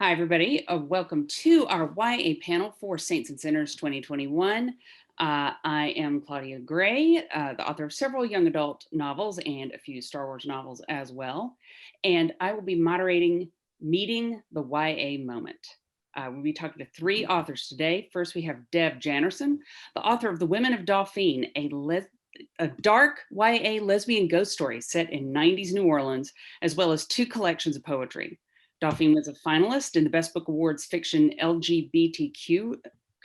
Hi, everybody. Welcome to our YA panel for Saints and Sinners 2021. I am Claudia Gray, the author of several young adult novels and a few Star Wars novels as well. And I will be moderating Meeting the YA Moment. We'll be talking to three authors today. First, we have Deb Janerson, the author of The Women of Dauphine, a dark YA lesbian ghost story set in 90s New Orleans, as well as two collections of poetry. Dauphine was a finalist in the Best Book Awards Fiction LGBTQ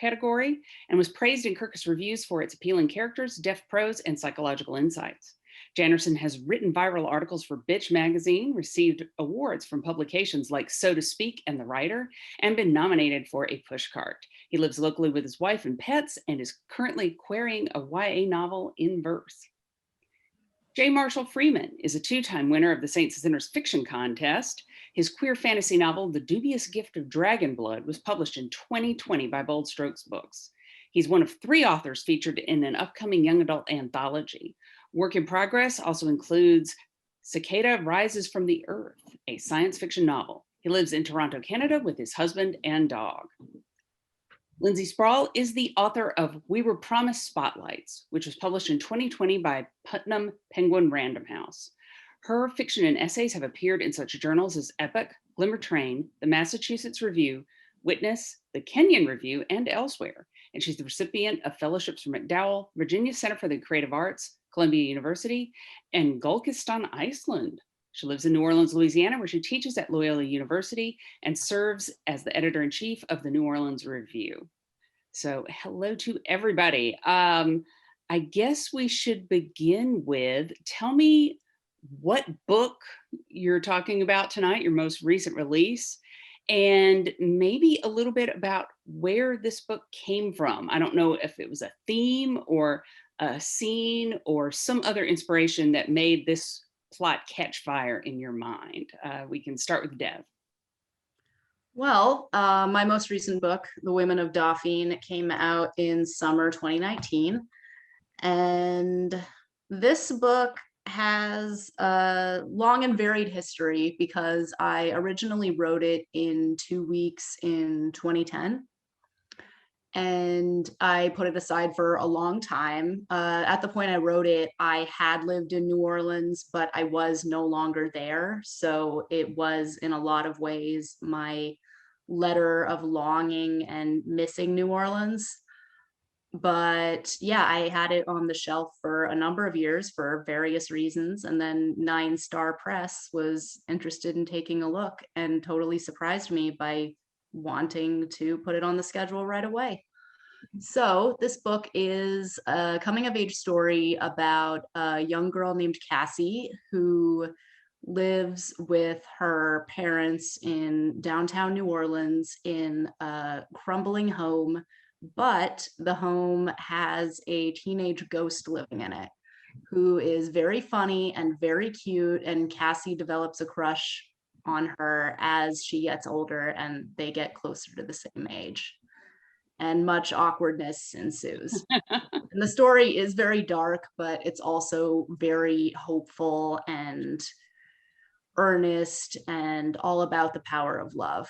category and was praised in Kirkus reviews for its appealing characters, deft prose, and psychological insights. Jannerson has written viral articles for Bitch magazine, received awards from publications like So to Speak and The Writer, and been nominated for a pushcart. He lives locally with his wife and pets and is currently querying a YA novel in verse. J. Marshall Freeman is a two-time winner of the Saints and Sinners Fiction Contest. His queer fantasy novel, The Dubious Gift of Dragon Blood, was published in 2020 by Bold Strokes Books. He's one of three authors featured in an upcoming young adult anthology. Work in progress also includes Cicada Rises from the Earth, a science fiction novel. He lives in Toronto, Canada with his husband and dog. Lindsay Sproul is the author of We Were Promised Spotlights, which was published in 2020 by Putnam Penguin Random House. Her fiction and essays have appeared in such journals as Epoch, Glimmer Train, the Massachusetts Review, Witness, the Kenyon Review, and elsewhere. And she's the recipient of fellowships from MacDowell, Virginia Center for the Creative Arts, Columbia University, and Gulkistan, Iceland. She lives in New Orleans, Louisiana, where she teaches at Loyola University and serves as the editor-in-chief of the New Orleans Review. So hello to everybody. I guess we should begin with, tell me what book you're talking about tonight, your most recent release, and maybe a little bit about where this book came from. I don't know if it was a theme or a scene or some other inspiration that made this plot catch fire in your mind. We can start with Deb. Well, my most recent book, The Women of Dauphine, came out in summer 2019. And this book has a long and varied history because I originally wrote it in 2 weeks in 2010. And I put it aside for a long time. At the point I wrote it, I had lived in New Orleans, but I was no longer there. So it was in a lot of ways my letter of longing and missing New Orleans. But yeah, I had it on the shelf for a number of years for various reasons. And then Nine Star Press was interested in taking a look and totally surprised me by wanting to put it on the schedule right away. So this book is a coming of age story about a young girl named Cassie who lives with her parents in downtown New Orleans in a crumbling home, but the home has a teenage ghost living in it who is very funny and very cute, and Cassie develops a crush on her as she gets older and they get closer to the same age. And much awkwardness ensues. And the story is very dark, but it's also very hopeful and earnest and all about the power of love.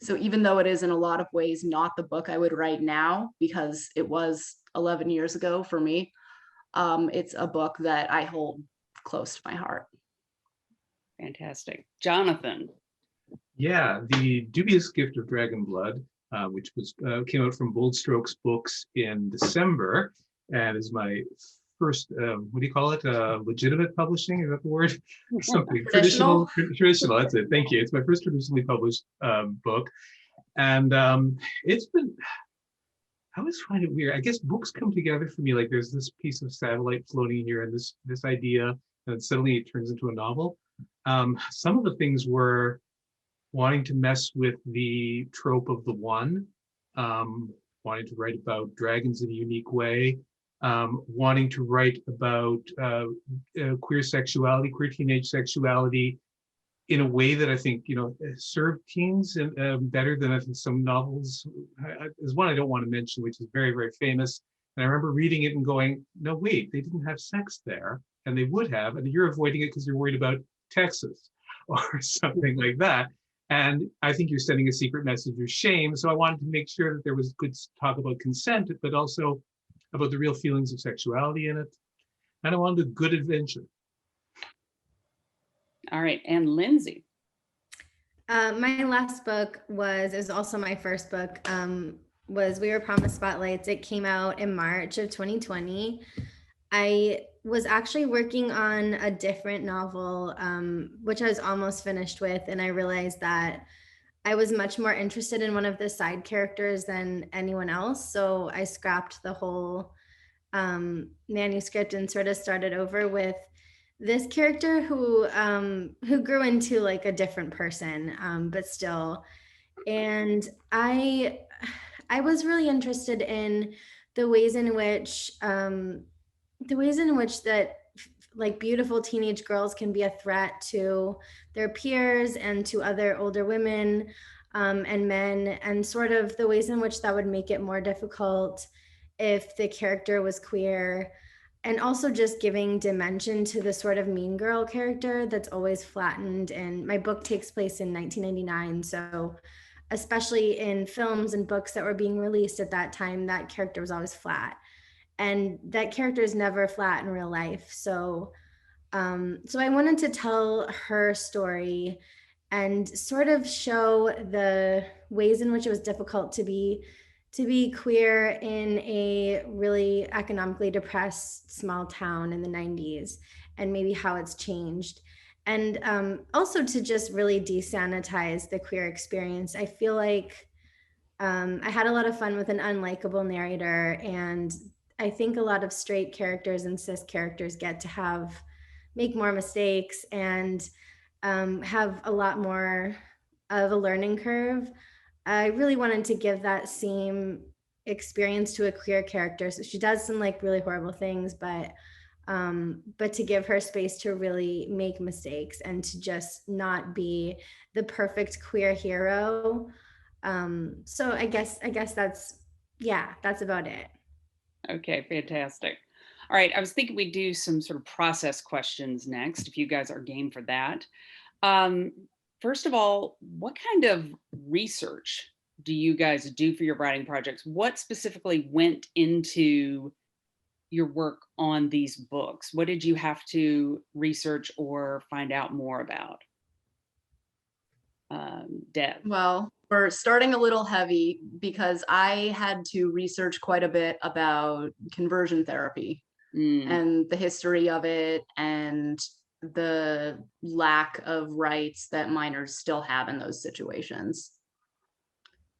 So even though it is in a lot of ways not the book I would write now, because it was 11 years ago for me, it's a book that I hold close to my heart. Fantastic. Jonathan. Yeah, The Dubious Gift of Dragon Blood, which came out from Bold Strokes Books in December, and is my first, what do you call it? Legitimate publishing, is that the word? Something traditional, that's it. Thank you. It's my first traditionally published book. And it's been, I always find it weird. I guess books come together for me, like there's this piece of satellite floating here and this idea, and suddenly it turns into a novel. Some of the things were wanting to mess with the trope of the one, wanting to write about dragons in a unique way, wanting to write about queer sexuality, queer teenage sexuality in a way that I think, served teens better than I think some novels. There's one I don't want to mention, which is very, very famous. And I remember reading it and going, no, wait, they didn't have sex there. And they would have, and you're avoiding it because you're worried about Texas or something like that. And I think you're sending a secret message of shame. So I wanted to make sure that there was good talk about consent, but also about the real feelings of sexuality in it. And I wanted a good adventure. All right, and Lindsay. My last book it was also my first book, was We Were Promised Spotlights. It came out in March of 2020. I was actually working on a different novel, which I was almost finished with, and I realized that I was much more interested in one of the side characters than anyone else. So I scrapped the whole manuscript and sort of started over with this character who grew into like a different person, but still. And I was really interested in the ways in which that like beautiful teenage girls can be a threat to their peers and to other older women and men, and sort of the ways in which that would make it more difficult if the character was queer, and also just giving dimension to the sort of mean girl character that's always flattened. And my book takes place in 1999, so especially in films and books that were being released at that time, that character was always flat, and that character is never flat in real life. So I wanted to tell her story and sort of show the ways in which it was difficult to be queer in a really economically depressed small town in the 90s, and maybe how it's changed. And also to just really desanitize the queer experience. I feel like I had a lot of fun with an unlikable narrator, and I think a lot of straight characters and cis characters get to make more mistakes and have a lot more of a learning curve. I really wanted to give that same experience to a queer character. So she does some like really horrible things, but to give her space to really make mistakes and to just not be the perfect queer hero. So I guess that's about it. Okay, fantastic. All right, I was thinking we'd do some sort of process questions next, if you guys are game for that. First of all, what kind of research do you guys do for your writing projects? What specifically went into your work on these books? What did you have to research or find out more about? Deb. Well, we're starting a little heavy because I had to research quite a bit about conversion therapy and the history of it and the lack of rights that minors still have in those situations.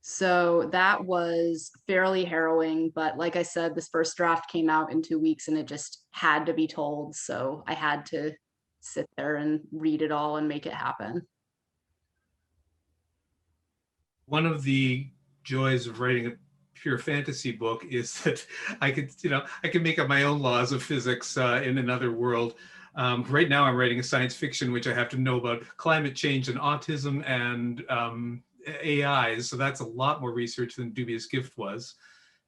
So that was fairly harrowing, but like I said, this first draft came out in 2 weeks and it just had to be told. So I had to sit there and read it all and make it happen. One of the joys of writing a pure fantasy book is that I can make up my own laws of physics in another world. Right now I'm writing a science fiction, which I have to know about climate change and autism and AI. So that's a lot more research than Dubious Gift was.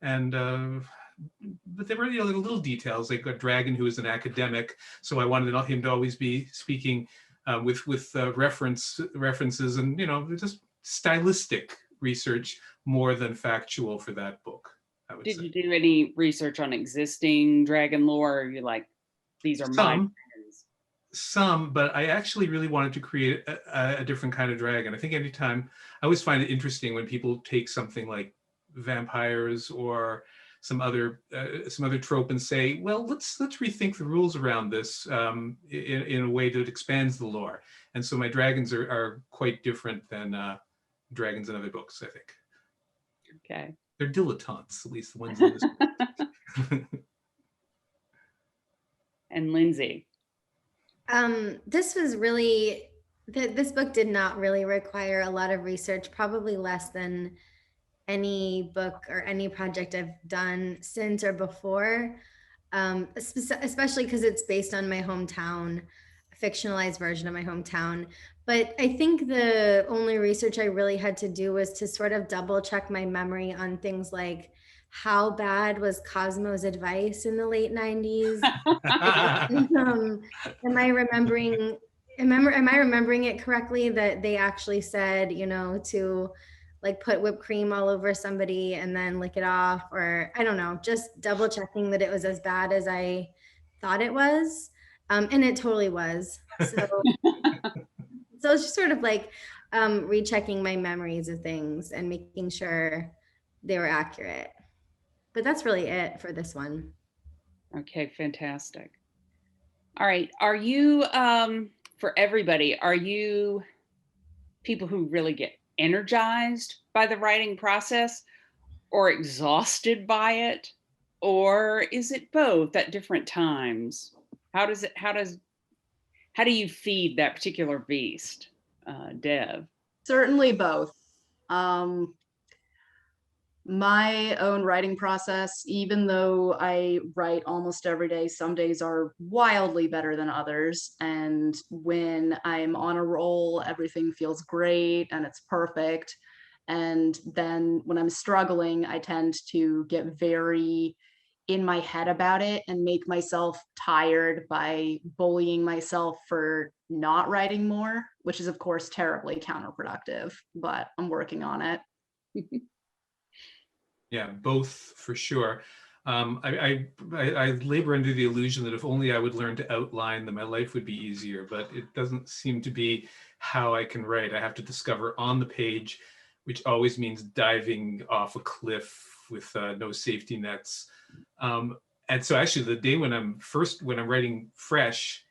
And but there were little details, like a dragon who is an academic. So I wanted him to always be speaking with references and, just stylistic research more than factual for that book. Did you do any research on existing dragon lore? Or are you like, these are my some, but I actually really wanted to create a different kind of dragon. I think anytime, I always find it interesting when people take something like vampires or some other trope and say, well, let's rethink the rules around this in a way that expands the lore. And so my dragons are quite different than dragons in other books, I think. Okay. They're dilettantes, at least the ones in this book. And Lindsay. This book did not really require a lot of research, probably less than any book or any project I've done since or before, especially because it's based on my hometown, a fictionalized version of my hometown. But I think the only research I really had to do was to sort of double check my memory on things like, how bad was Cosmo's advice in the late 90s? Am I remembering am I remembering it correctly that they actually said, you know, to like put whipped cream all over somebody and then lick it off, or I don't know, just double checking that it was as bad as I thought it was. And it totally was. So, so it's just sort of like rechecking my memories of things and making sure they were accurate. But that's really it for this one. Okay, fantastic. All right. Are you, for everybody, are you people who really get energized by the writing process or exhausted by it? Or is it both at different times? How do you feed that particular beast, Deb? Certainly both. Um, my own writing process, even though I write almost every day, some days are wildly better than others. And when I'm on a roll, everything feels great and it's perfect. And then when I'm struggling, I tend to get very in my head about it and make myself tired by bullying myself for not writing more, which is of course terribly counterproductive, but I'm working on it. Yeah, both for sure. I labor under the illusion that if only I would learn to outline, then my life would be easier, but it doesn't seem to be how I can write. I have to discover on the page, which always means diving off a cliff with no safety nets. And so actually the day when I'm writing fresh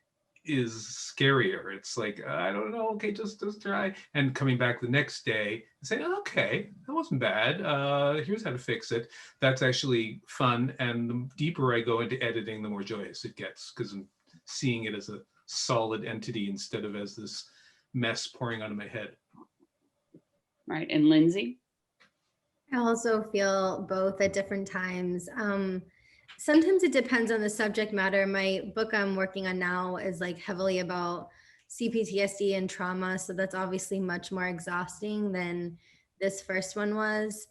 is scarier. It's like, I don't know, okay, just try. And coming back the next day and saying, okay, that wasn't bad. Here's how to fix it. That's actually fun. And the deeper I go into editing, the more joyous it gets, because I'm seeing it as a solid entity instead of as this mess pouring out of my head. Right. And Lindsay? I also feel both at different times. Sometimes it depends on the subject matter. My book I'm working on now is like heavily about CPTSD and trauma. So that's obviously much more exhausting than this first one was.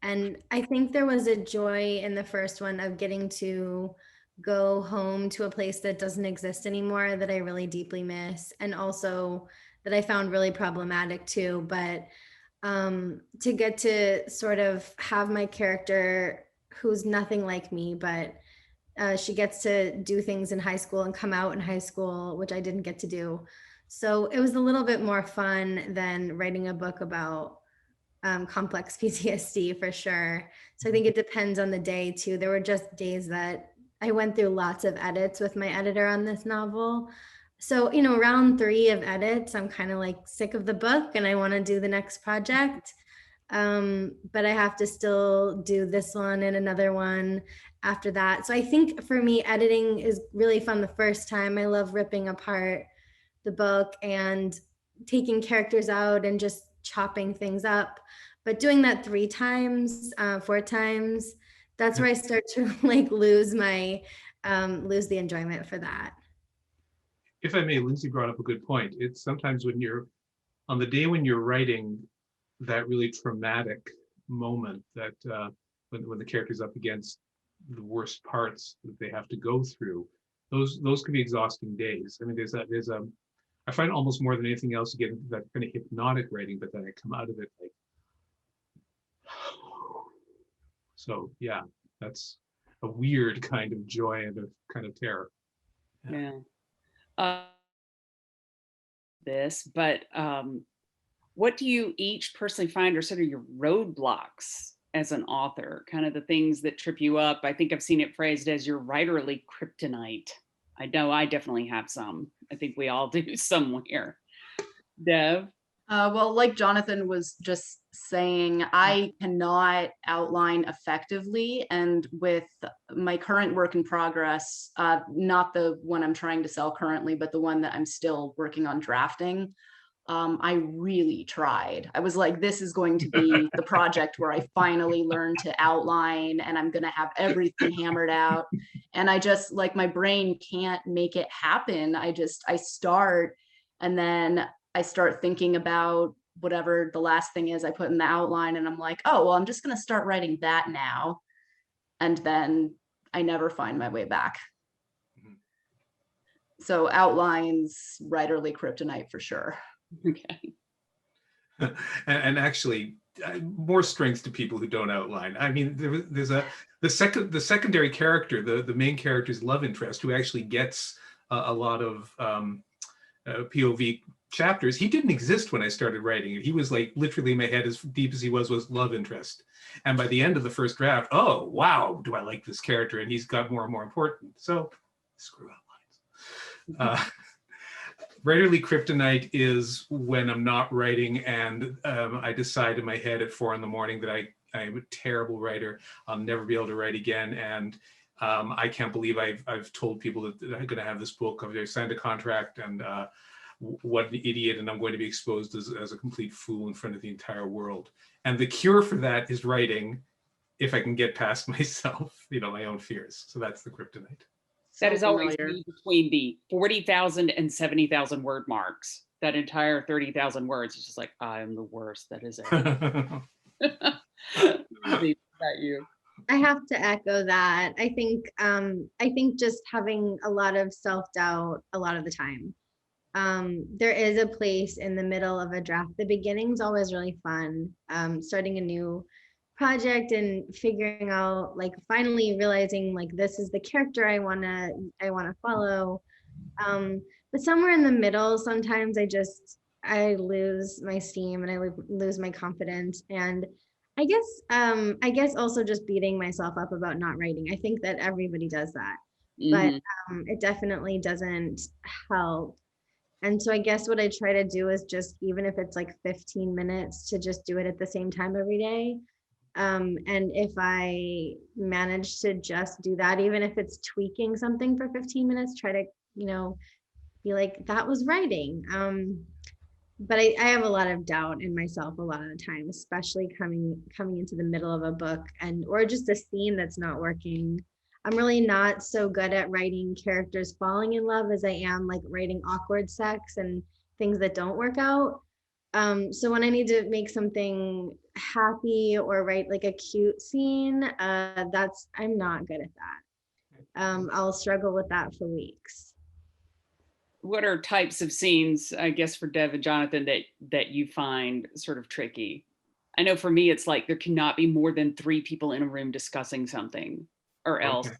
And I think there was a joy in the first one of getting to go home to a place that doesn't exist anymore that I really deeply miss. And also that I found really problematic too. But to get to sort of have my character who's nothing like me, but she gets to do things in high school and come out in high school, which I didn't get to do. So it was a little bit more fun than writing a book about complex PTSD for sure. So I think it depends on the day too. There were just days that I went through lots of edits with my editor on this novel. So, you know, round 3 of edits, I'm kind of like sick of the book and I want to do the next project. But I have to still do this one and another one after that. So I think for me, editing is really fun the first time. I love ripping apart the book and taking characters out and just chopping things up. But doing that 3 times, 4 times, that's where I start to like lose the enjoyment for that. If I may, Lindsay brought up a good point. It's sometimes when you're on the day when you're writing that really traumatic moment that when the character's up against the worst parts that they have to go through, those can be exhausting days. I mean, I find almost more than anything else to get into that kind of hypnotic writing, but then I come out of it like, so yeah, that's a weird kind of joy and a kind of terror. Yeah. But what do you each personally find are sort of your roadblocks as an author, kind of the things that trip you up? I think I've seen it phrased as your writerly kryptonite. I know I definitely have some. I think we all do somewhere. Dev? Well, like Jonathan was just saying, I cannot outline effectively. And with my current work in progress, not the one I'm trying to sell currently, but the one that I'm still working on drafting, I really tried. I was like, this is going to be the project where I finally learn to outline and I'm going to have everything hammered out. And I just like, my brain can't make it happen. I start and then I start thinking about whatever the last thing is I put in the outline. And I'm like, oh, well, I'm just going to start writing that now. And then I never find my way back. So outlines, writerly kryptonite for sure. Okay. And actually, more strength to people who don't outline. I mean, there's the secondary character, the main character's love interest, who actually gets a lot of POV chapters. He didn't exist when I started writing it. He was like literally in my head, as deep as he was love interest. And by the end of the first draft, oh wow, do I like this character? And he's got more and more important. So screw outlines. Writerly kryptonite is when I'm not writing and I decide in my head at 4 a.m. that I am a terrible writer. I'll never be able to write again. And I can't believe I've told people that I'm going to have this book. I've signed a contract, and what an idiot. And I'm going to be exposed as a complete fool in front of the entire world. And the cure for that is writing, if I can get past myself, my own fears. So that's the kryptonite. That is always familiar. me between the 40,000 and 70,000 word marks. That entire 30,000 words is just like, I am the worst that is ever. You. I have to echo that. I think just having a lot of self-doubt a lot of the time. There is a place in the middle of a draft. The beginning's always really fun. Starting a new project and figuring out, like, finally realizing, like, this is the character I wanna follow. But somewhere in the middle, sometimes I lose my steam and I lose my confidence. And I guess also just beating myself up about not writing. I think that everybody does that, but it definitely doesn't help. And so I guess what I try to do is just, even if it's like 15 minutes, to just do it at the same time every day. And if I manage to just do that, even if it's tweaking something for 15 minutes, try to, be like, that was writing. But I have a lot of doubt in myself a lot of the time, especially coming into the middle of a book or just a scene that's not working. I'm really not so good at writing characters falling in love as I am like writing awkward sex and things that don't work out. So when I need to make something happy or write like a cute scene, I'm not good at that. I'll struggle with that for weeks. What are types of scenes, I guess, for Deb and Jonathan that you find sort of tricky? I know for me, it's like there cannot be more than 3 people in a room discussing something, or else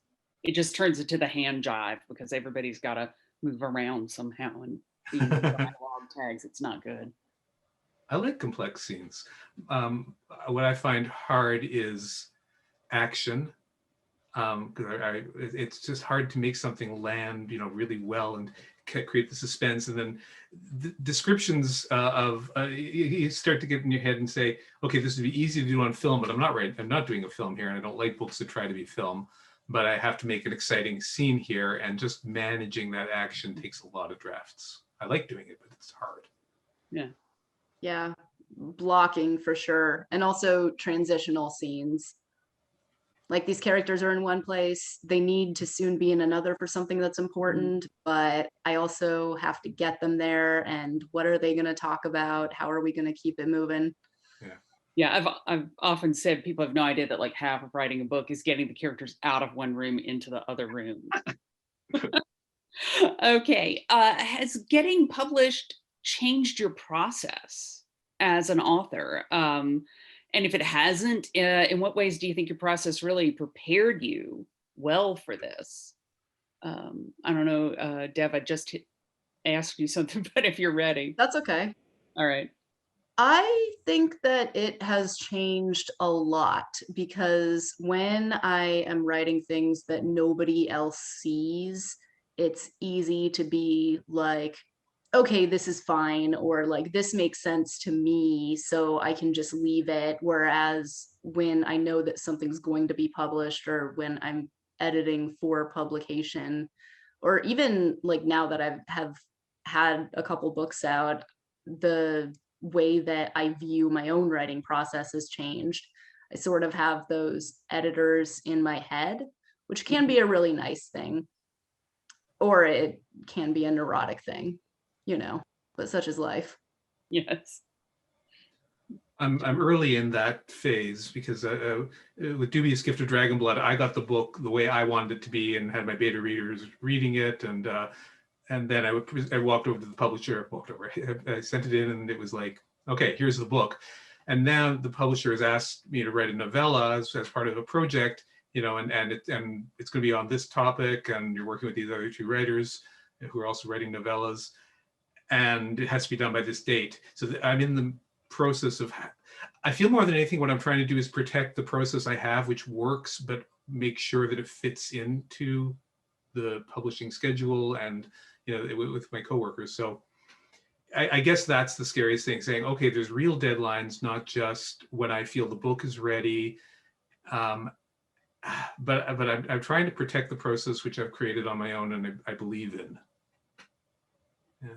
it just turns into the hand jive because everybody's got to move around somehow and be in the dialogue tags. It's not good. I like complex scenes. What I find hard is action. Because it's just hard to make something land, really well and create the suspense. And then the descriptions you start to get in your head and say, okay, this would be easy to do on film, but I'm not doing a film here, and I don't like books that try to be film, but I have to make an exciting scene here, and just managing that action takes a lot of drafts. I like doing it, but it's hard. Yeah, blocking for sure. And also transitional scenes. Like, these characters are in one place, they need to soon be in another for something that's important, but I also have to get them there. And what are they going to talk about? How are we going to keep it moving? Yeah, I've often said people have no idea that like half of writing a book is getting the characters out of one room into the other room. Okay, has getting published changed your process as an author? And if it hasn't, in what ways do you think your process really prepared you well for this? I don't know, Deb, I just asked you something, but if you're ready. That's okay. All right. I think that it has changed a lot, because when I am writing things that nobody else sees, it's easy to be like, okay, this is fine, or like, this makes sense to me, so I can just leave it. Whereas when I know that something's going to be published, or when I'm editing for publication, or even like now that I have had a couple books out, the way that I view my own writing process has changed. I sort of have those editors in my head, which can be a really nice thing, or it can be a neurotic thing, but such is life. Yes. I'm early in that phase, because with Dubious Gift of Dragonblood, I got the book the way I wanted it to be and had my beta readers reading it, and and then I walked over to the publisher, I sent it in, and it was like, okay, here's the book. And now the publisher has asked me to write a novella as part of a project, and it's going to be on this topic, and you're working with these other two writers who are also writing novellas, and it has to be done by this date. So I'm in the process of, I feel more than anything, what I'm trying to do is protect the process I have, which works, but make sure that it fits into the publishing schedule and, with my coworkers. So I guess that's the scariest thing, saying, okay, there's real deadlines, not just when I feel the book is ready. But I'm trying to protect the process which I've created on my own and I believe in. Yeah.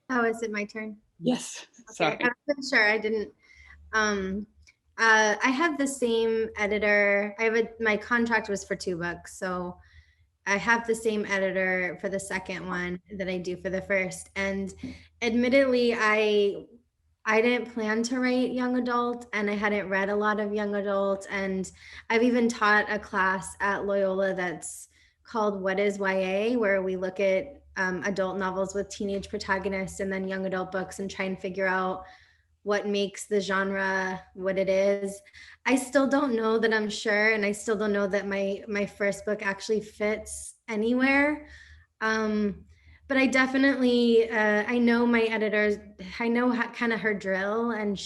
Oh, is it my turn? Yes. Okay. Sorry. I wasn't sure. I didn't. I have the same editor. My contract was for 2 books, so I have the same editor for the second one that I do for the first. And admittedly, I didn't plan to write young adult, and I hadn't read a lot of young adult. And I've even taught a class at Loyola that's called What is YA, where we look at adult novels with teenage protagonists and then young adult books and try and figure out what makes the genre what it is. I still don't know that I'm sure, and I still don't know that my first book actually fits anywhere. But I definitely, I know my editors, I know kind of her drill, and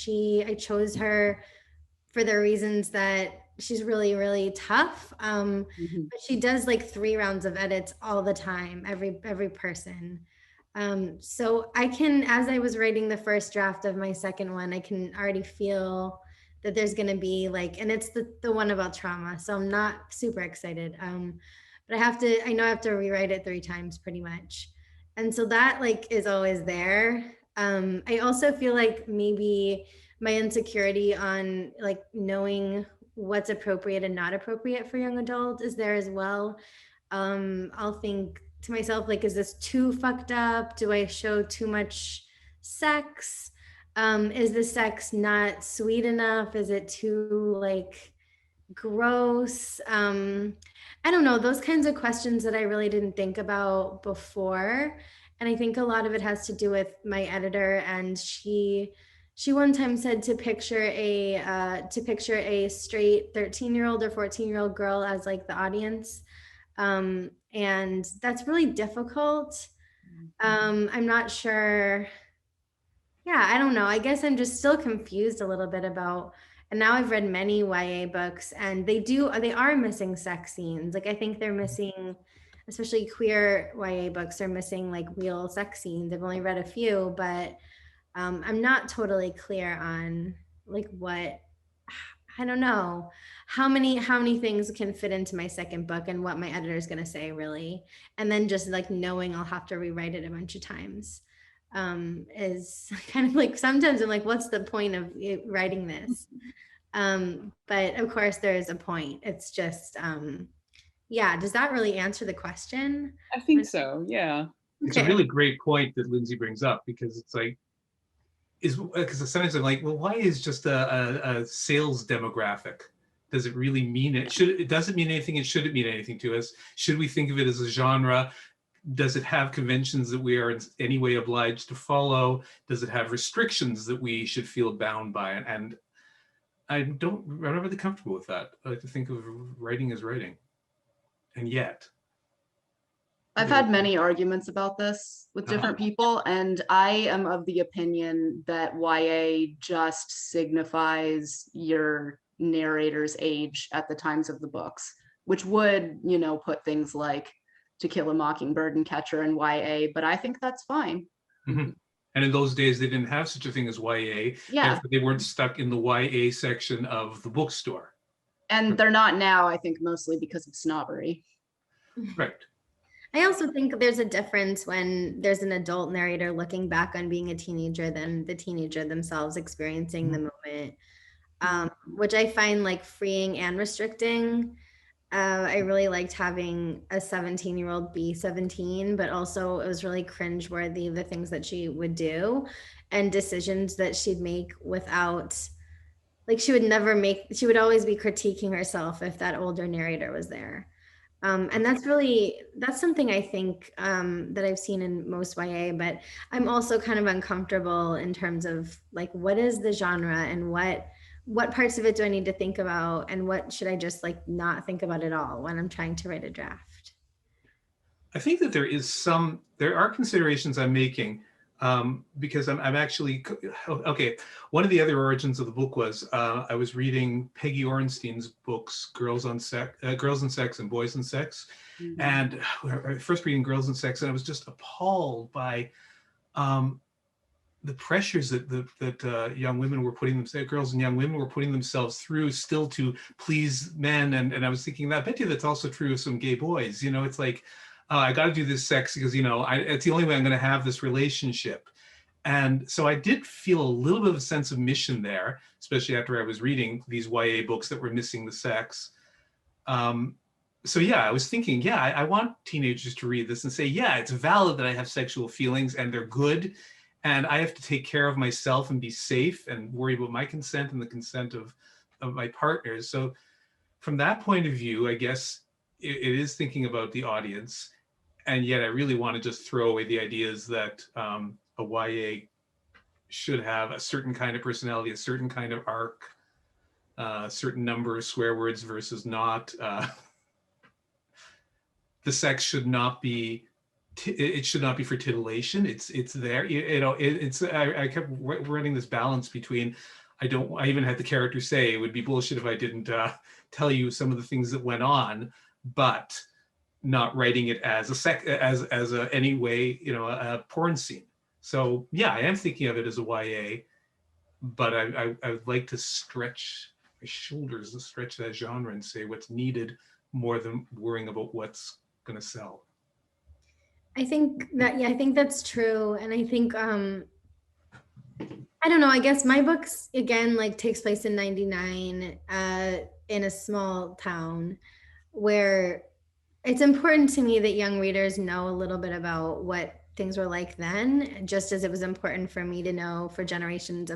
I chose her for the reasons that she's really, really tough. But she does like 3 rounds of edits all the time, every person. So I can, as I was writing the first draft of my second one, I can already feel that there's going to be like, and it's the one about trauma. So I'm not super excited. But I know I have to rewrite it 3 times pretty much. And so that like is always there. I also feel like maybe my insecurity on like knowing what's appropriate and not appropriate for young adult is there as well. I'll think to myself, like, is this too fucked up? Do I show too much sex? Is the sex not sweet enough? Is it too like gross? I don't know, those kinds of questions that I really didn't think about before. And I think a lot of it has to do with my editor. And she one time said to picture a straight 13-year-old or 14-year-old girl as like the audience. And that's really difficult. I'm not sure. Yeah, I don't know. I guess I'm just still confused a little bit about, and now I've read many YA books, and they are missing sex scenes. Like I think they're missing, especially queer YA books are missing like real sex scenes. I've only read a few, but I'm not totally clear on like what, I don't know how many things can fit into my second book and what my editor is going to say really. And then just like knowing I'll have to rewrite it a bunch of times is kind of like, sometimes I'm like, what's the point of writing this? But of course there is a point. It's just, yeah. Does that really answer the question? I think so. Yeah. It's a really great point that Lindsay brings up, because it's like, because sometimes I'm like, well, why is just a sales demographic? Does it really mean it? It doesn't mean anything, and should it mean anything to us? Should we think of it as a genre? Does it have conventions that we are in any way obliged to follow? Does it have restrictions that we should feel bound by? And I'm not really comfortable with that. I like to think of writing as writing. And yet, I've had many arguments about this with different people, and I am of the opinion that YA just signifies your narrator's age at the times of the books, which would, put things like To Kill a Mockingbird and Catcher in YA, but I think that's fine. Mm-hmm. And in those days, they didn't have such a thing as YA. Yeah. They weren't stuck in the YA section of the bookstore. And they're not now, I think, mostly because of snobbery. Right. I also think there's a difference when there's an adult narrator looking back on being a teenager than the teenager themselves experiencing the moment, which I find like freeing and restricting. I really liked having a 17-year-old be 17, but also it was really cringeworthy, the things that she would do and decisions that she'd make without like she would always be critiquing herself if that older narrator was there. And that's something I think that I've seen in most YA, but I'm also kind of uncomfortable in terms of like, what is the genre and what parts of it do I need to think about, and what should I just like not think about at all when I'm trying to write a draft? I think that there are considerations I'm making, because I'm actually, okay, one of the other origins of the book was I was reading Peggy Orenstein's books, Girls and Sex and Boys and Sex. Mhm. And first reading Girls and Sex, and I was just appalled by the pressures that young women were putting themselves, girls and young women were putting themselves through, still to please men. And I was thinking, that I bet you that's also true of some gay boys. You know, it's like, I got to do this sex because, you know, it's the only way I'm going to have this relationship. And so I did feel a little bit of a sense of mission there, especially after I was reading these YA books that were missing the sex. So yeah, I was thinking, yeah, I want teenagers to read this and say, yeah, it's valid that I have sexual feelings and they're good. And I have to take care of myself and be safe and worry about my consent and the consent of my partners. So from that point of view, I guess it is thinking about the audience. And yet I really want to just throw away the ideas that a YA should have a certain kind of personality, a certain kind of arc, a certain number of swear words versus not. The sex should not be, it should not be for titillation. It's there. You know, I kept running this balance between, I even had the character say it would be bullshit if I didn't tell you some of the things that went on, but not writing it as any way, you know, a porn scene. So yeah, I am thinking of it as a YA, but I would like to stretch my shoulders and stretch that genre and say what's needed more than worrying about what's going to sell. I think that's true. And I think, I don't know, I guess my books again, like takes place in 99, in a small town where it's important to me that young readers know a little bit about what things were like then, just as it was important for me to know for generations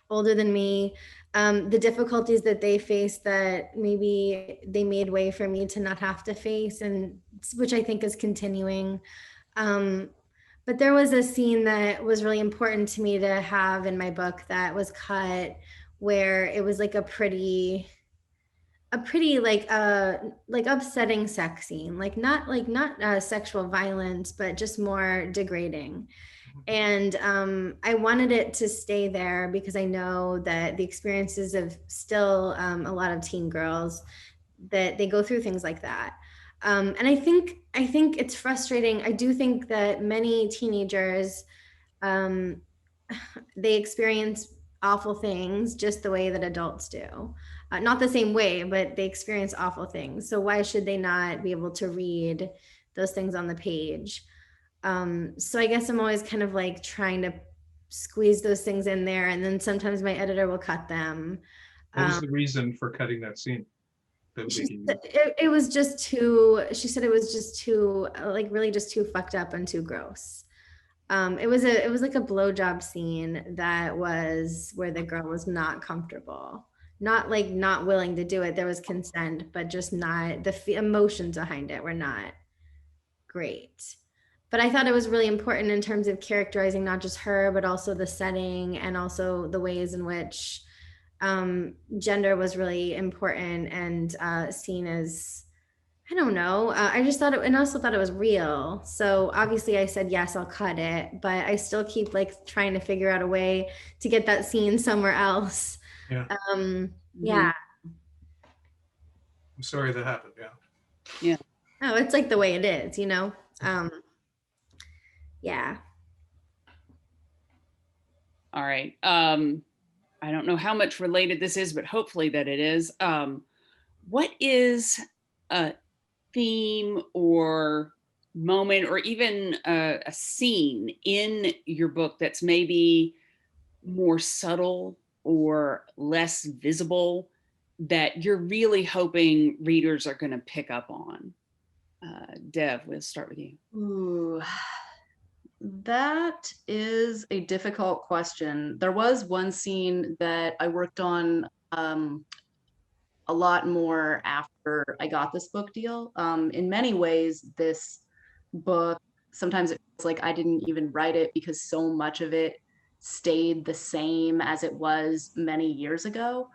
older than me, the difficulties that they faced that maybe they made way for me to not have to face, and which I think is continuing. But there was a scene that was really important to me to have in my book that was cut, where it was like a pretty like upsetting sex scene, like not sexual violence, but just more degrading. And I wanted it to stay there because I know that the experiences of still a lot of teen girls, that they go through things like that. And I think it's frustrating. I do think that many teenagers, they experience awful things just the way that adults do. Not the same way, but they experience awful things. So why should they not be able to read those things on the page? So I guess I'm always kind of like trying to squeeze those things in there, and then sometimes my editor will cut them. What was the reason for cutting that scene? It was just too, she said it was just too, like really just too fucked up and too gross. It was like a blowjob scene that was where the girl was not comfortable, not willing to do it. There was consent, but just not, the emotions behind it were not great. But I thought it was really important in terms of characterizing not just her, but also the setting and also the ways in which gender was really important and seen as, I don't know. I just thought it, and also thought it was real. So obviously I said, yes, I'll cut it, but I still keep like trying to figure out a way to get that scene somewhere else. Yeah. Yeah. I'm sorry that happened. Yeah. Yeah. Oh, it's like the way it is, you know? Yeah. All right. I don't know how much related this is, but hopefully that it is. What is a theme or moment or even a scene in your book that's maybe more subtle or less visible that you're really hoping readers are going to pick up on? Deb, we'll start with you. Ooh, that is a difficult question. There was one scene that I worked on a lot more after I got this book deal. In many ways, this book, sometimes it feels like I didn't even write it because so much of it stayed the same as it was many years ago.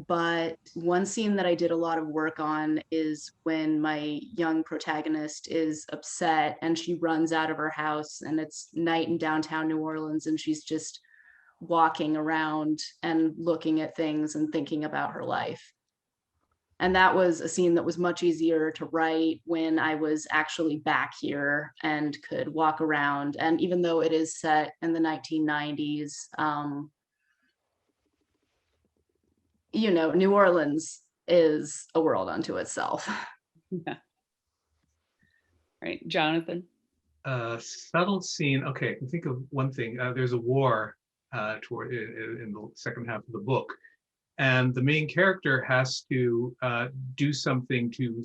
But one scene that I did a lot of work on is when my young protagonist is upset and she runs out of her house, and it's night in downtown New Orleans, and she's just walking around and looking at things and thinking about her life. And that was a scene that was much easier to write when I was actually back here and could walk around. And even though it is set in the 1990s, New Orleans is a world unto itself. Yeah. Right, Jonathan. Subtle scene. Okay, I can think of one thing. There's a war toward in the second half of the book, and the main character has to do something to,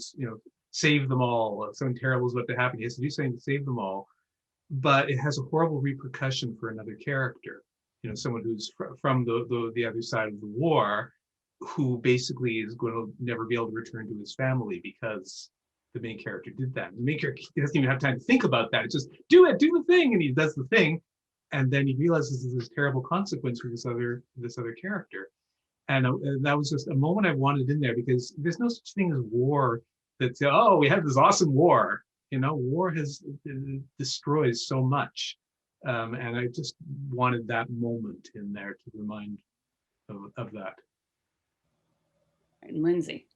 save them all. Something terrible is about to happen. He has to do something to save them all, but it has a horrible repercussion for another character. Someone who's from the other side of the war, who basically is going to never be able to return to his family because the main character did that. The main character, he doesn't even have time to think about that. It's just do the thing, and he does the thing, and then he realizes there's this terrible consequence for this other character. And that was just a moment I wanted in there, because there's no such thing as war that's, oh, we had this awesome war. War destroys so much. And I just wanted that moment in there to remind of that. And Lindsay.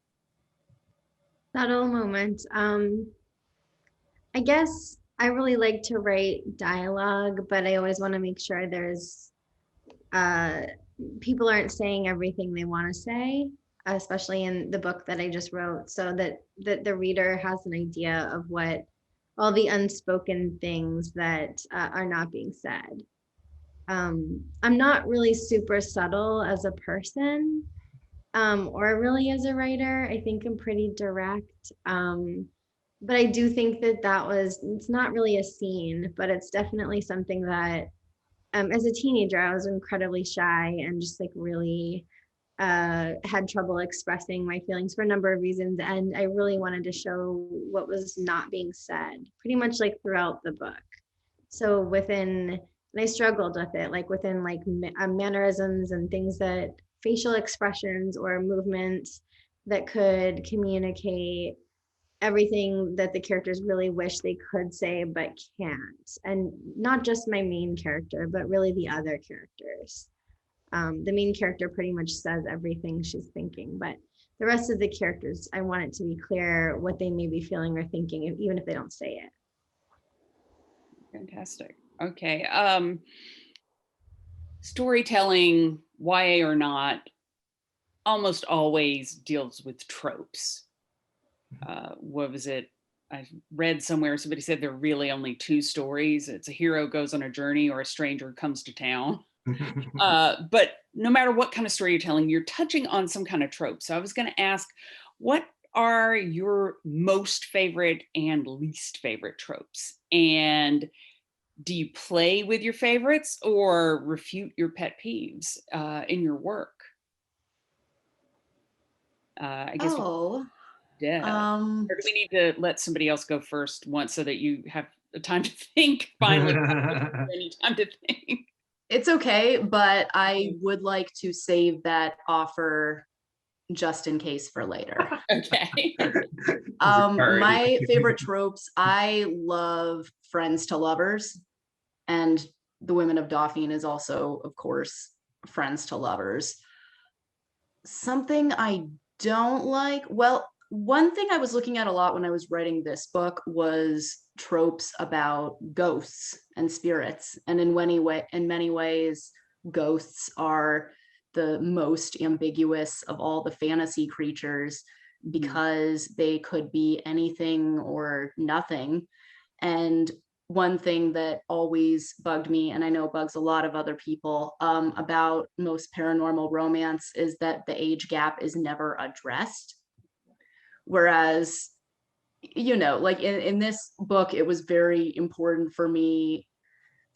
Subtle moment. I guess I really like to write dialogue, but I always want to make sure there's people aren't saying everything they want to say, especially in the book that I just wrote, so that the reader has an idea of what all the unspoken things that are not being said. I'm not really super subtle as a person, or really as a writer. I think I'm pretty direct. But I do think it's not really a scene, but it's definitely something that as a teenager, I was incredibly shy and just really had trouble expressing my feelings for a number of reasons. And I really wanted to show what was not being said pretty much throughout the book. So and I struggled with it, within mannerisms and things, that facial expressions or movements that could communicate everything that the characters really wish they could say but can't. And not just my main character, but really the other characters. The main character pretty much says everything she's thinking, but the rest of the characters, I want it to be clear what they may be feeling or thinking, even if they don't say it. Fantastic. Okay. Storytelling, YA or not, almost always deals with tropes. What was it? I read somewhere, somebody said there are really only two stories. It's a hero goes on a journey or a stranger comes to town. But no matter what kind of story you're telling, you're touching on some kind of trope. So I was going to ask, what are your most favorite and least favorite tropes? And do you play with your favorites or refute your pet peeves in your work? I guess. Yeah. Or do we need to let somebody else go first once so that you have the time to think? Finally, any time to think. It's okay, but I would like to save that offer just in case for later. Okay. My favorite tropes, I love friends to lovers, and the Women of Dauphine is also, of course, friends to lovers. Something I don't like, well, one thing I was looking at a lot when I was writing this book was tropes about ghosts and spirits. And in many ways, ghosts are the most ambiguous of all the fantasy creatures, because they could be anything or nothing. And one thing that always bugged me, and I know bugs a lot of other people, about most paranormal romance, is that the age gap is never addressed. Whereas, in this book, it was very important for me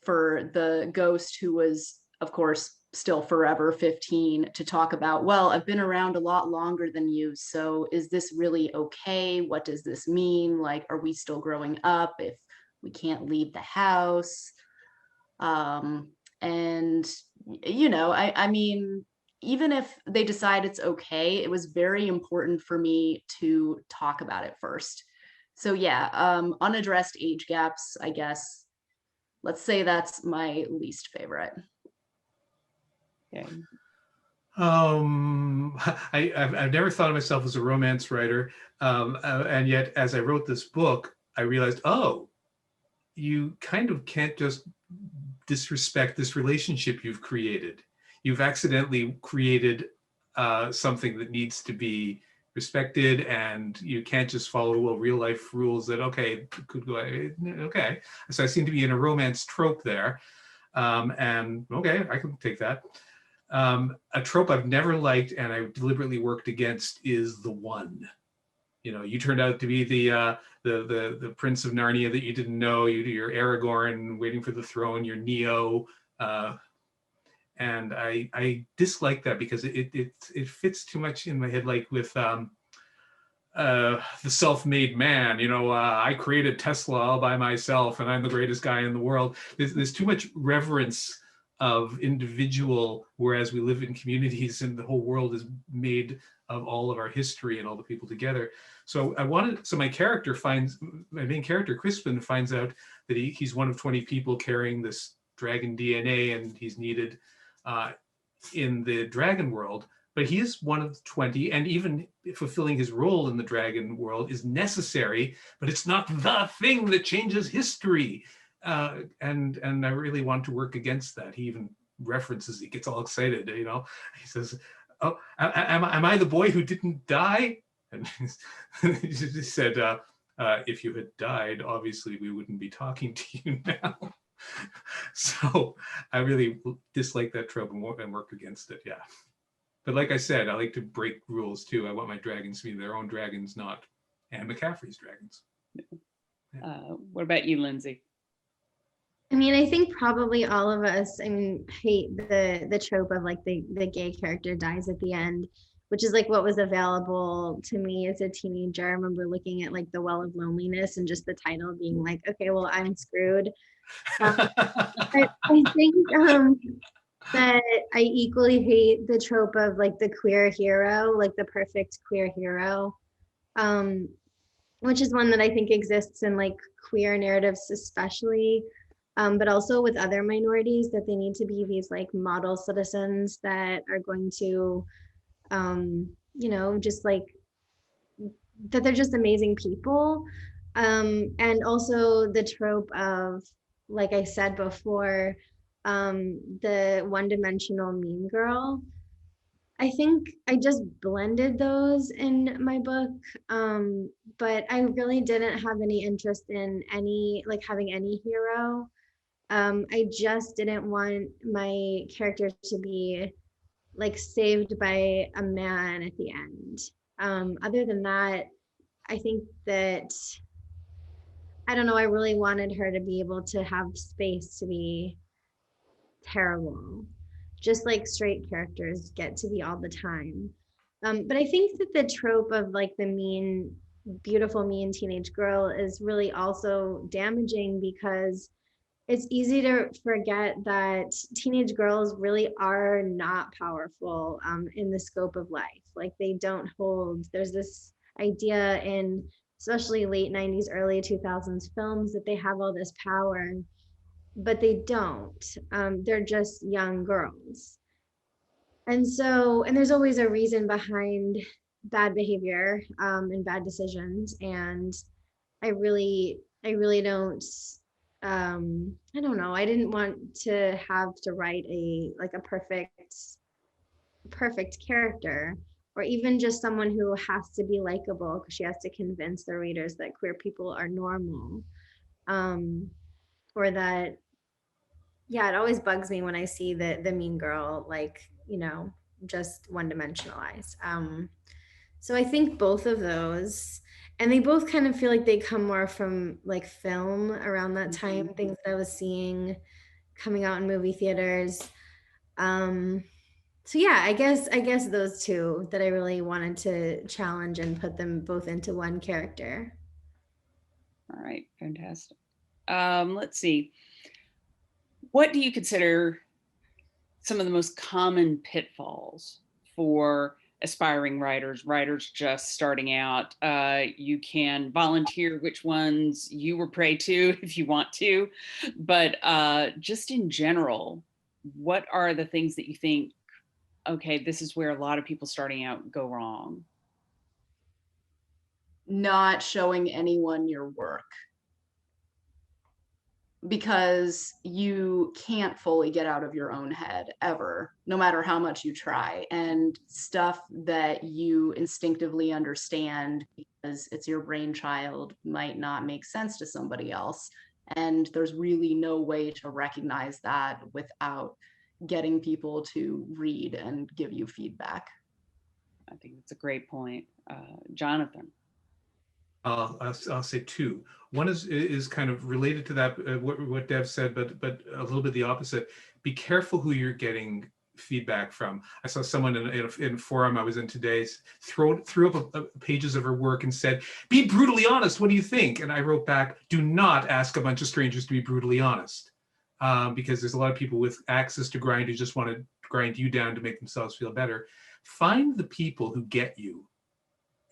for the ghost, who was, of course, still forever 15 to talk about, well, I've been around a lot longer than you, so is this really okay? What does this mean? Like, are we still growing up if we can't leave the house? And you know, I mean, even if they decide it's okay, it was very important for me to talk about it first. So yeah, unaddressed age gaps, I guess. Let's say that's my least favorite. Okay. I've never thought of myself as a romance writer, and yet as I wrote this book, I realized, oh, you kind of can't just disrespect this relationship you've created. You've accidentally created something that needs to be respected, and you can't just follow, well, real life rules that, okay, could go, okay. So I seem to be in a romance trope there, and okay, I can take that. A trope I've never liked and I deliberately worked against is the one. You know, you turned out to be the Prince of Narnia that you didn't know. You're Aragorn waiting for the throne. You're Neo, and I dislike that because it fits too much in my head, like with the self-made man. You know, I created Tesla all by myself, and I'm the greatest guy in the world. There's too much reverence of individual, whereas we live in communities and the whole world is made of all of our history and all the people together. So my character my main character, Crispin, finds out that he's one of 20 people carrying this dragon DNA, and he's needed in the dragon world, but he is one of 20, and even fulfilling his role in the dragon world is necessary, but it's not the thing that changes history. And I really want to work against that. He even references, he gets all excited, you know, he says, oh, am I the boy who didn't die? And he said, if you had died, obviously we wouldn't be talking to you now. So I really dislike that trope and work against it, yeah. But like I said, I like to break rules too. I want my dragons to be their own dragons, not Anne McCaffrey's dragons. What about you, Lindsay? I mean, I think probably all of us, I mean, hate the trope of like the gay character dies at the end, which is like what was available to me as a teenager. I remember looking at like The Well of Loneliness and just the title being like, okay, well, I'm screwed. I think that I equally hate the trope of like the queer hero, like the perfect queer hero, which is one that I think exists in like queer narratives especially. But also with other minorities, that they need to be these like model citizens that are going to, you know, just like, that they're just amazing people. And also the trope of, like I said before, the one-dimensional mean girl. I think I just blended those in my book, but I really didn't have any interest in like having any hero. I just didn't want my character to be like saved by a man at the end. Other than that, I think that, I don't know, I really wanted her to be able to have space to be terrible, just like straight characters get to be all the time. But I think that the trope of like the mean, beautiful, mean teenage girl is really also damaging, because it's easy to forget that teenage girls really are not powerful in the scope of life. Like they don't hold, there's this idea in especially late 90s, early 2000s films that they have all this power, but they don't. They're just young girls. And so, and there's always a reason behind bad behavior and bad decisions. And I really don't, I don't know. I didn't want to have to write a perfect character, or even just someone who has to be likable because she has to convince the readers that queer people are normal. Or that, yeah, it always bugs me when I see the mean girl, like, you know, just one-dimensionalized. So I think both of those, and they both kind of feel like they come more from like film around that time, things that I was seeing coming out in movie theaters. So yeah, I guess those two that I really wanted to challenge and put them both into one character. All right, fantastic. Let's see. What do you consider some of the most common pitfalls for aspiring writers just starting out? You can volunteer which ones you were prey to if you want to, but just in general, what are the things that you think, okay, this is where a lot of people starting out go wrong? Not showing anyone your work, because you can't fully get out of your own head ever, no matter how much you try. And stuff that you instinctively understand because it's your brainchild might not make sense to somebody else. And there's really no way to recognize that without getting people to read and give you feedback. I think that's a great point. Jonathan. I'll say two. One is kind of related to that, what Deb said, but a little bit the opposite. Be careful who you're getting feedback from. I saw someone in a forum I was in today threw up pages of her work and said, "Be brutally honest. What do you think?" And I wrote back, "Do not ask a bunch of strangers to be brutally honest," because there's a lot of people with access to grind who just want to grind you down to make themselves feel better. Find the people who get you.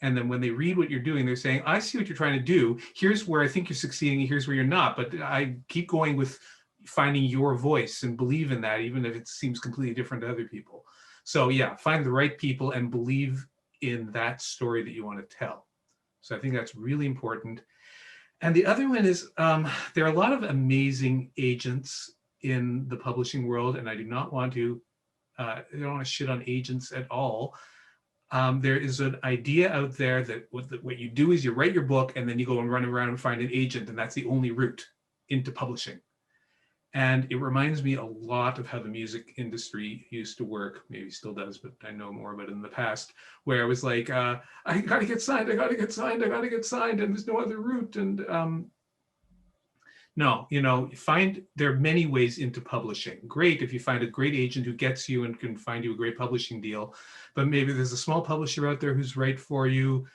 And then when they read what you're doing, they're saying, "I see what you're trying to do. Here's where I think you're succeeding. Here's where you're not. But I keep going with finding your voice and believe in that, even if it seems completely different to other people." So yeah, find the right people and believe in that story that you want to tell. So I think that's really important. And the other one is there are a lot of amazing agents in the publishing world, and I do not want to shit on agents at all. There is an idea out there that what you do is you write your book and then you go and run around and find an agent, and that's the only route into publishing. And it reminds me a lot of how the music industry used to work. Maybe still does, but I know more about it in the past, where it was like, I gotta get signed, I gotta get signed, I gotta get signed, and there's no other route. And no, there are many ways into publishing. Great if you find a great agent who gets you and can find you a great publishing deal, but maybe there's a small publisher out there who's right for you.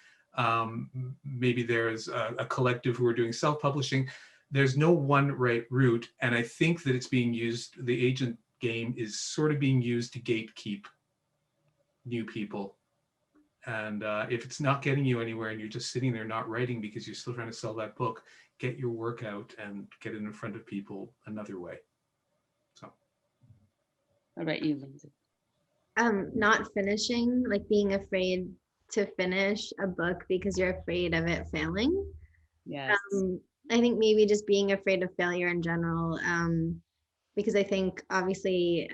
Maybe there's a collective who are doing self-publishing. There's no one right route, and I think that it's being used, the agent game is sort of being used to gatekeep new people. And if it's not getting you anywhere and you're just sitting there not writing because you're still trying to sell that book, get your work out and get it in front of people another way. So. What about you, Lindsay? Not finishing, like being afraid to finish a book because you're afraid of it failing. Yes. I think maybe just being afraid of failure in general, because I think obviously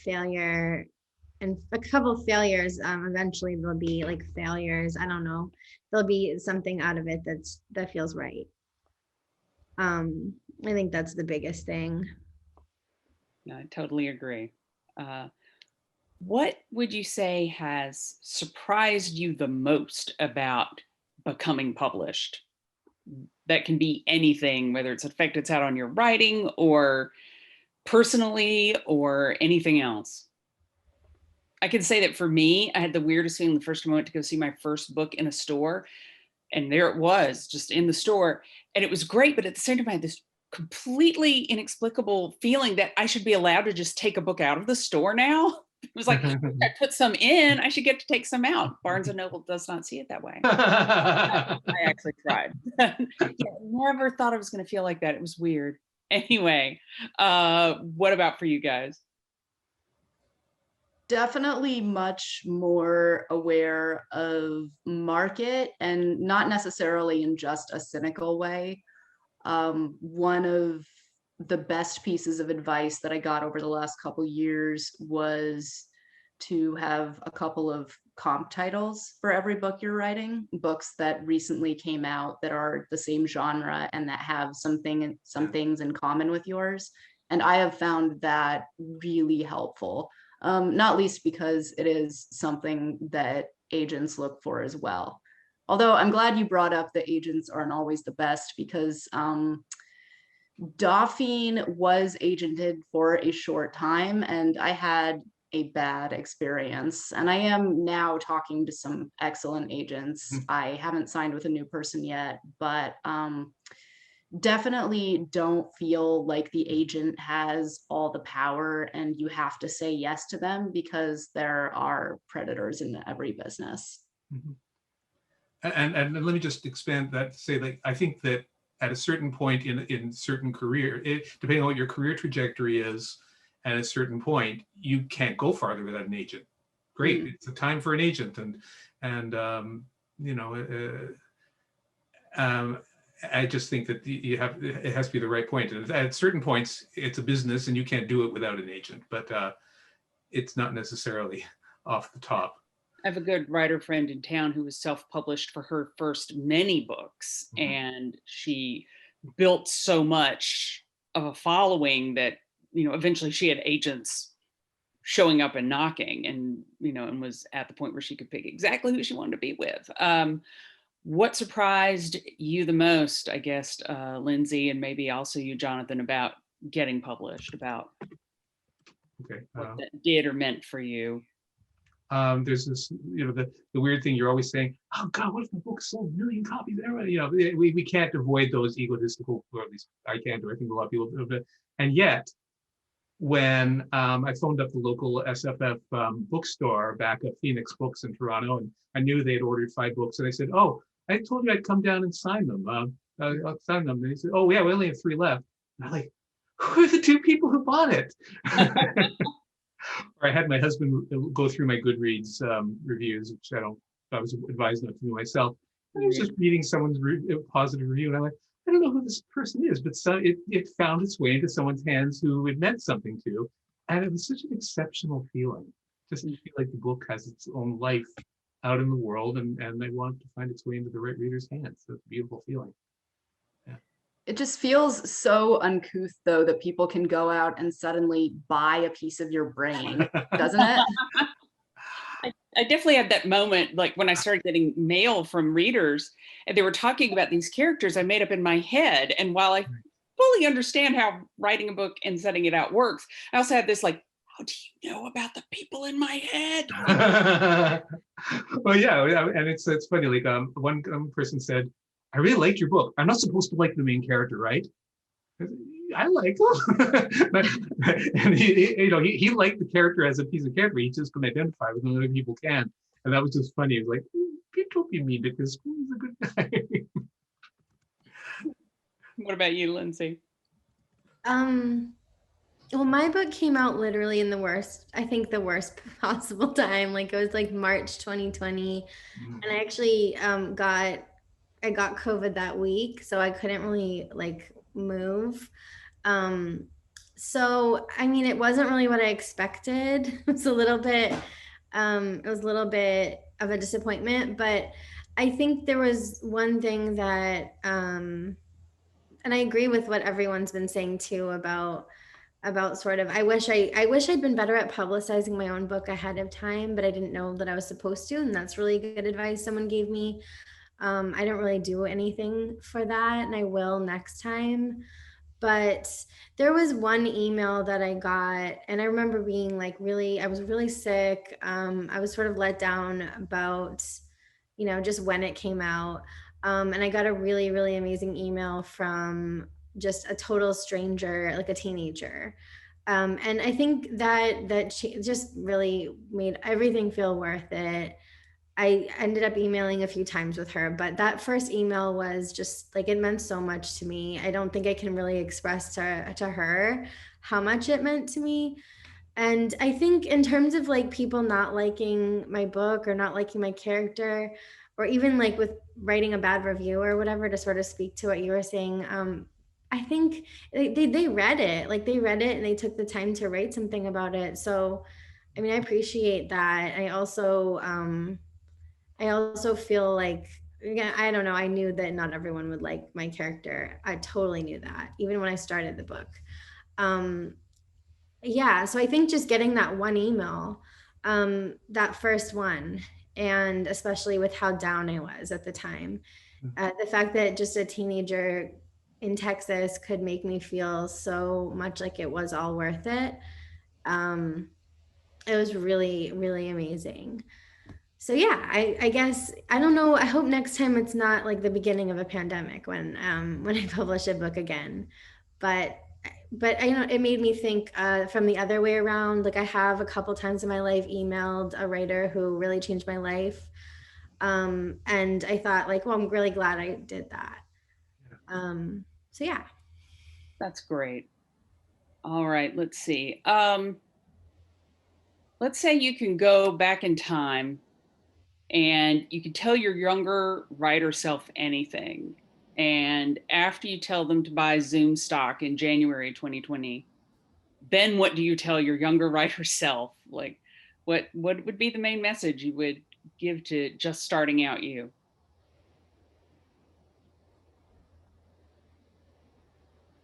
failure and a couple of failures, eventually there'll be like failures. I don't know. There'll be something out of it that feels right. I think that's the biggest thing. No, I totally agree. What would you say has surprised you the most about becoming published? That can be anything, whether it's effect it's had on your writing or personally or anything else. I can say that for me, I had the weirdest feeling the first time I went to go see my first book in a store, and there it was just in the store, and it was great, but at the same time I had this completely inexplicable feeling that I should be allowed to just take a book out of the store now. It was like, I put some in, I should get to take some out. Barnes and Noble does not see it that way. I actually tried. Yeah, never thought I was going to feel like that. It was weird. Anyway, what about for you guys? Definitely much more aware of market, and not necessarily in just a cynical way. One of the best pieces of advice that I got over the last couple years was to have a couple of comp titles for every book you're writing, books that recently came out that are the same genre and that have some things in common with yours. And I have found that really helpful, not least because it is something that agents look for as well. Although I'm glad you brought up that agents aren't always the best, because Dauphine was agented for a short time, and I had a bad experience. And I am now talking to some excellent agents. I haven't signed with a new person yet, but definitely don't feel like the agent has all the power and you have to say yes to them, because there are predators in every business. Mhm. And let me just expand that to say, like, I think that at a certain point in certain career, depending on what your career trajectory is, at a certain point, you can't go farther without an agent. Great, it's a time for an agent, and you know, I just think that it has to be the right point. And at certain points, it's a business, and you can't do it without an agent. But it's not necessarily off the top. I have a good writer friend in town who was self-published for her first many books, and she built so much of a following that, you know, eventually she had agents showing up and knocking, and, you know, and was at the point where she could pick exactly who she wanted to be with. What surprised you the most, I guess, Lindsay, and maybe also you, Jonathan, about getting published, about what that did or meant for you? There's this, you know, the weird thing you're always saying, oh God, what if my book sold 1 million copies? Everybody, you know, we can't avoid those egotistical, or at least I can't, or I think a lot of people do. And yet, when I phoned up the local SFF bookstore back at Phoenix Books in Toronto, and I knew they had ordered 5 books, and I said, oh, I told you I'd come down and sign them. I'll sign them. And they said, oh yeah, we only have 3 left. And I'm like, who are the 2 people who bought it? Or I had my husband go through my Goodreads reviews, which I was advised not to do myself. I was just reading someone's positive review, and I'm like, I don't know who this person is, but it found its way into someone's hands who it meant something to, and it was such an exceptional feeling. Just to feel like the book has its own life out in the world, and they want to find its way into the right reader's hands. So it's a beautiful feeling. It just feels so uncouth, though, that people can go out and suddenly buy a piece of your brain, doesn't it? I definitely had that moment, like when I started getting mail from readers and they were talking about these characters I made up in my head. And while I fully understand how writing a book and setting it out works, I also had this like, how do you know about the people in my head? Well, yeah, and it's funny. Like one person said, I really liked your book. I'm not supposed to like the main character, right? I like him. And he liked the character as a piece of character. He just couldn't identify with him, other people can. And that was just funny. It was like, don't be mean because he's a good guy. What about you, Lindsay? Well, my book came out literally in the worst possible time. Like it was like March 2020. And I actually I got COVID that week, so I couldn't really like move. So I mean, it wasn't really what I expected. It was a little bit of a disappointment, but I think there was one thing that and I agree with what everyone's been saying too about sort of, I wish I'd been better at publicizing my own book ahead of time, but I didn't know that I was supposed to, and that's really good advice someone gave me. I didn't really do anything for that, and I will next time. But there was one email that I got, and I remember being like I was really sick. I was sort of let down about, you know, just when it came out. And I got a really, really amazing email from just a total stranger, like a teenager. And I think that just really made everything feel worth it. I ended up emailing a few times with her, but that first email was just like, it meant so much to me. I don't think I can really express to her how much it meant to me. And I think in terms of like people not liking my book or not liking my character, or even like with writing a bad review or whatever, to sort of speak to what you were saying, I think they read it, like they read it and they took the time to write something about it. So, I mean, I appreciate that. I also feel like, again, I don't know, I knew that not everyone would like my character. I totally knew that, even when I started the book. Yeah, so I think just getting that one email, that first one, and especially with how down I was at the time, the fact that just a teenager in Texas could make me feel so much like it was all worth it. It was really, really amazing. So yeah, I guess, I don't know. I hope next time it's not like the beginning of a pandemic when I publish a book again. But you know, it made me think from the other way around. Like I have a couple times in my life emailed a writer who really changed my life. And I thought like, well, I'm really glad I did that. So yeah. That's great. All right, let's see. Let's say you can go back in time and you can tell your younger writer self anything. And after you tell them to buy Zoom stock in January 2020, then what do you tell your younger writer self? Like, what would be the main message you would give to just starting out you?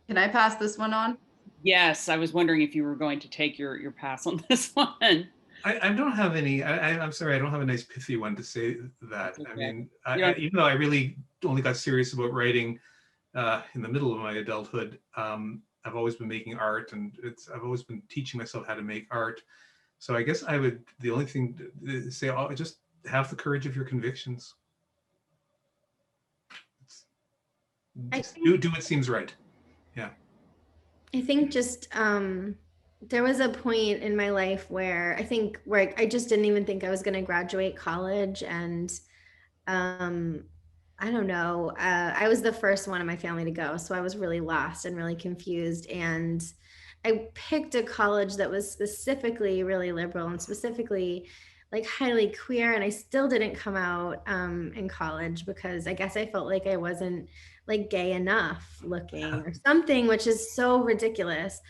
Can I pass this one on? Yes, I was wondering if you were going to take your pass on this one. I don't have any, I'm sorry, I don't have a nice pithy one to say that. Okay. I mean, Yeah. even though I really only got serious about writing in the middle of my adulthood, I've always been making art, and I've always been teaching myself how to make art. So I guess the only thing to say, just have the courage of your convictions. Do what seems right. Yeah. I think just there was a point in my life where I just didn't even think I was going to graduate college, and I don't know. I was the first one in my family to go, so I was really lost and really confused. And I picked a college that was specifically really liberal and specifically like highly queer, and I still didn't come out in college because I guess I felt like I wasn't like gay enough looking or something, which is so ridiculous.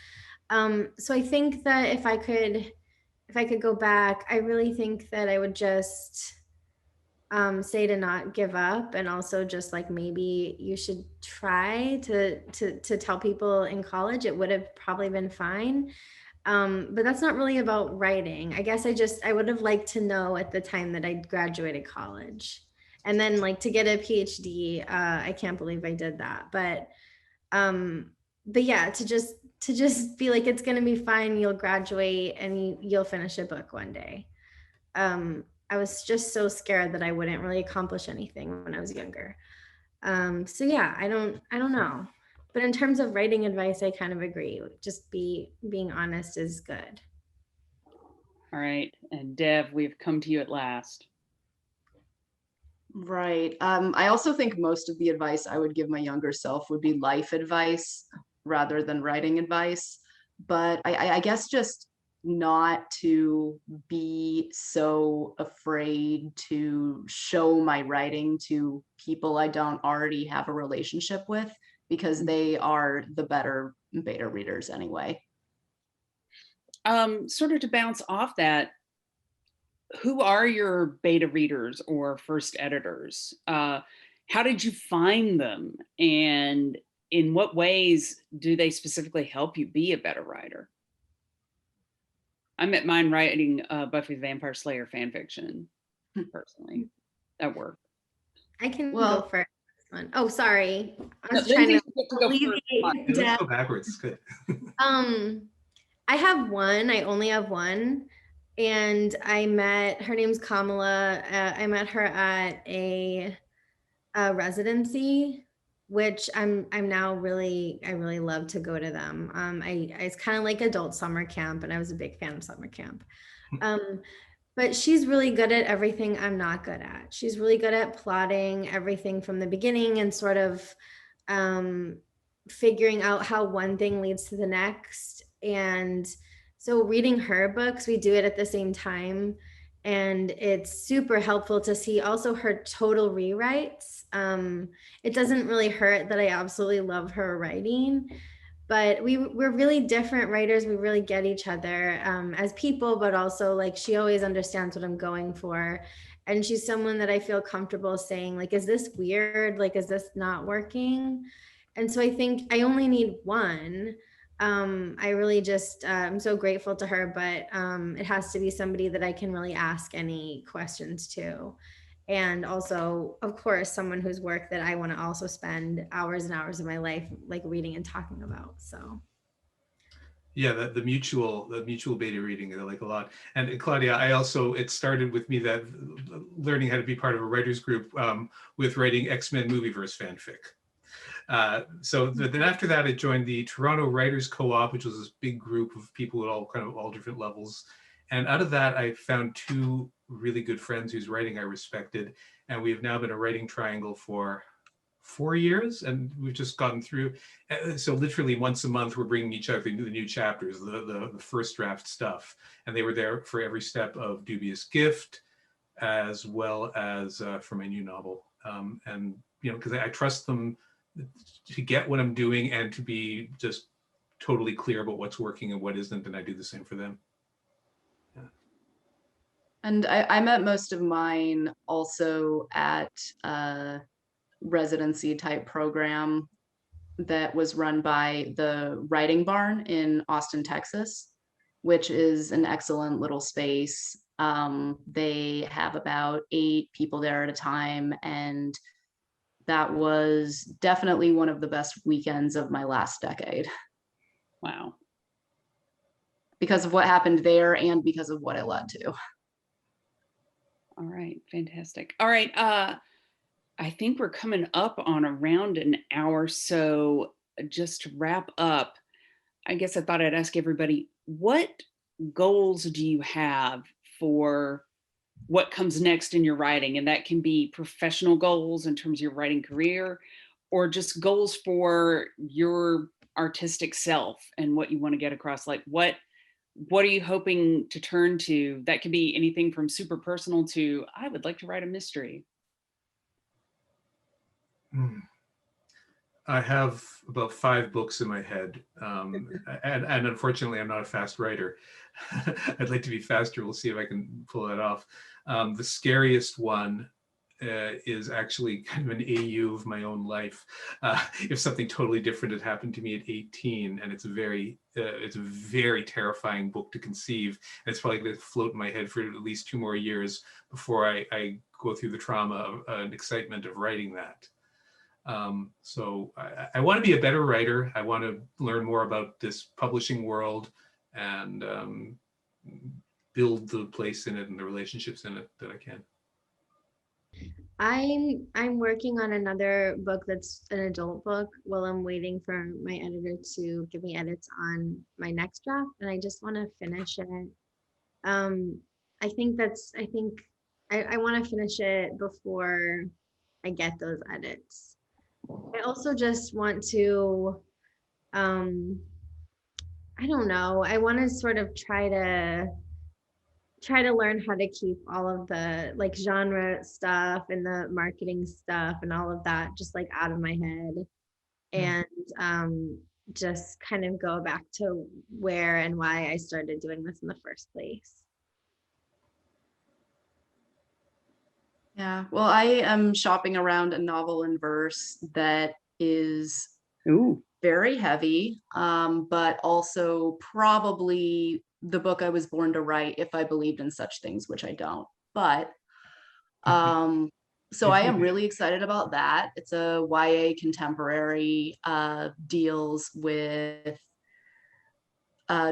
So I think that if I could go back, I really think that I would just say to not give up, and also just like maybe you should try to tell people in college. It would have probably been fine. But that's not really about writing. I guess I would have liked to know at the time that I graduated college, and then like to get a PhD. I can't believe I did that, but yeah, to just be like, it's gonna be fine. You'll graduate and you'll finish a book one day. I was just so scared that I wouldn't really accomplish anything when I was younger. So yeah, I don't know. But in terms of writing advice, I kind of agree. Just being honest is good. All right. And Deb, we've come to you at last. Right. I also think most of the advice I would give my younger self would be life advice rather than writing advice. But I guess just not to be so afraid to show my writing to people I don't already have a relationship with, because they are the better beta readers anyway. Sort of to bounce off that, who are your beta readers or first editors? How did you find them? And in what ways do they specifically help you be a better writer? I met mine writing Buffy the Vampire Slayer fan fiction, personally. That worked. I can go first. One. Oh, sorry. I was No, trying to go Let's go backwards. It's good. I have one. I only have one. And I met, her name's Kamala. I met her at a residency, which I'm now I really love to go to them. It's kind of like adult summer camp, and I was a big fan of summer camp. But she's really good at everything I'm not good at. She's really good at plotting everything from the beginning and sort of figuring out how one thing leads to the next. And so reading her books, we do it at the same time. And it's super helpful to see also her total rewrites. It doesn't really hurt that I absolutely love her writing, but we're really different writers. We really get each other as people, but also like she always understands what I'm going for. And she's someone that I feel comfortable saying, like, is this weird? Like, is this not working? And so I think I only need one. I really just, I'm so grateful to her, but it has to be somebody that I can really ask any questions to. and also, of course, someone whose work that I want to also spend hours and hours of my life like reading and talking about. So Yeah, the mutual beta reading I like a lot. And Claudia, it started with me that learning how to be part of a writers group with writing X-Men Movieverse fanfic. Then after that, I joined the Toronto Writers Co-op, which was this big group of people at all different levels. And out of that, I found two really good friends whose writing I respected. And we have now been a writing triangle for 4 years, and we've just gotten through. So literally once a month, we're bringing each other the new chapters, the first draft stuff. And they were there for every step of Dubious Gift, as well as for my new novel. And, because I trust them to get what I'm doing and to be just totally clear about what's working and what isn't, and I do the same for them. Yeah. And I met most of mine also at a residency type program that was run by the Writing Barn in Austin, Texas, which is an excellent little space. They have about 8 people there at a time, and that was definitely one of the best weekends of my last decade. Wow. Because of what happened there and because of what it led to. All right, fantastic. All right, I think we're coming up on around an hour, so just to wrap up, I guess I thought I'd ask everybody, what goals do you have for what comes next in your writing? And that can be professional goals in terms of your writing career, or just goals for your artistic self and what you want to get across. Like what are you hoping to turn to? That could be anything from super personal to, I would like to write a mystery. I have about 5 books in my head, and unfortunately, I'm not a fast writer. I'd like to be faster. We'll see if I can pull that off. The scariest one is actually kind of an AU of my own life. If something totally different had happened to me at 18, and it's a very terrifying book to conceive. And it's probably going to float in my head for at least 2 more years before I go through the trauma and excitement of writing that. So I want to be a better writer. I want to learn more about this publishing world and build the place in it and the relationships in it that I can. I'm working on another book that's an adult book while I'm waiting for my editor to give me edits on my next draft, and I just want to finish it. I think I want to finish it before I get those edits. I also just want to, I don't know, I want to sort of try to learn how to keep all of the like genre stuff and the marketing stuff and all of that just like out of my head, and just kind of go back to where and why I started doing this in the first place. Yeah, well, I am shopping around a novel in verse that is very heavy, but also probably the book I was born to write if I believed in such things, which I don't. But so I am really excited about that. It's a YA contemporary, deals with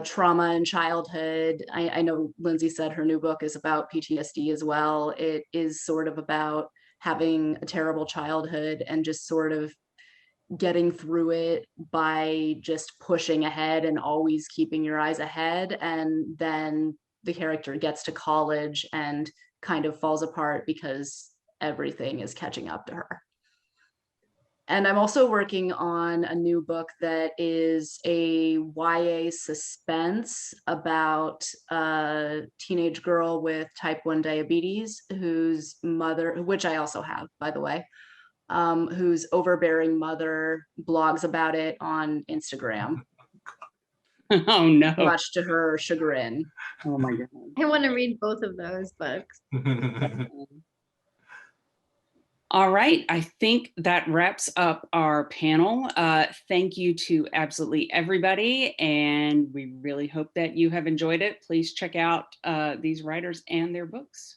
trauma in childhood. I know Lindsay said her new book is about PTSD as well. It is sort of about having a terrible childhood and just sort of getting through it by just pushing ahead and always keeping your eyes ahead. And then the character gets to college and kind of falls apart because everything is catching up to her. And I'm also working on a new book that is a YA suspense about a teenage girl with type 1 diabetes whose mother, which I also have, by the way, whose overbearing mother blogs about it on Instagram. Oh no. Much to her chagrin. Oh my God. I want to read both of those books. All right, I think that wraps up our panel. Thank you to absolutely everybody, and we really hope that you have enjoyed it. Please check out these writers and their books.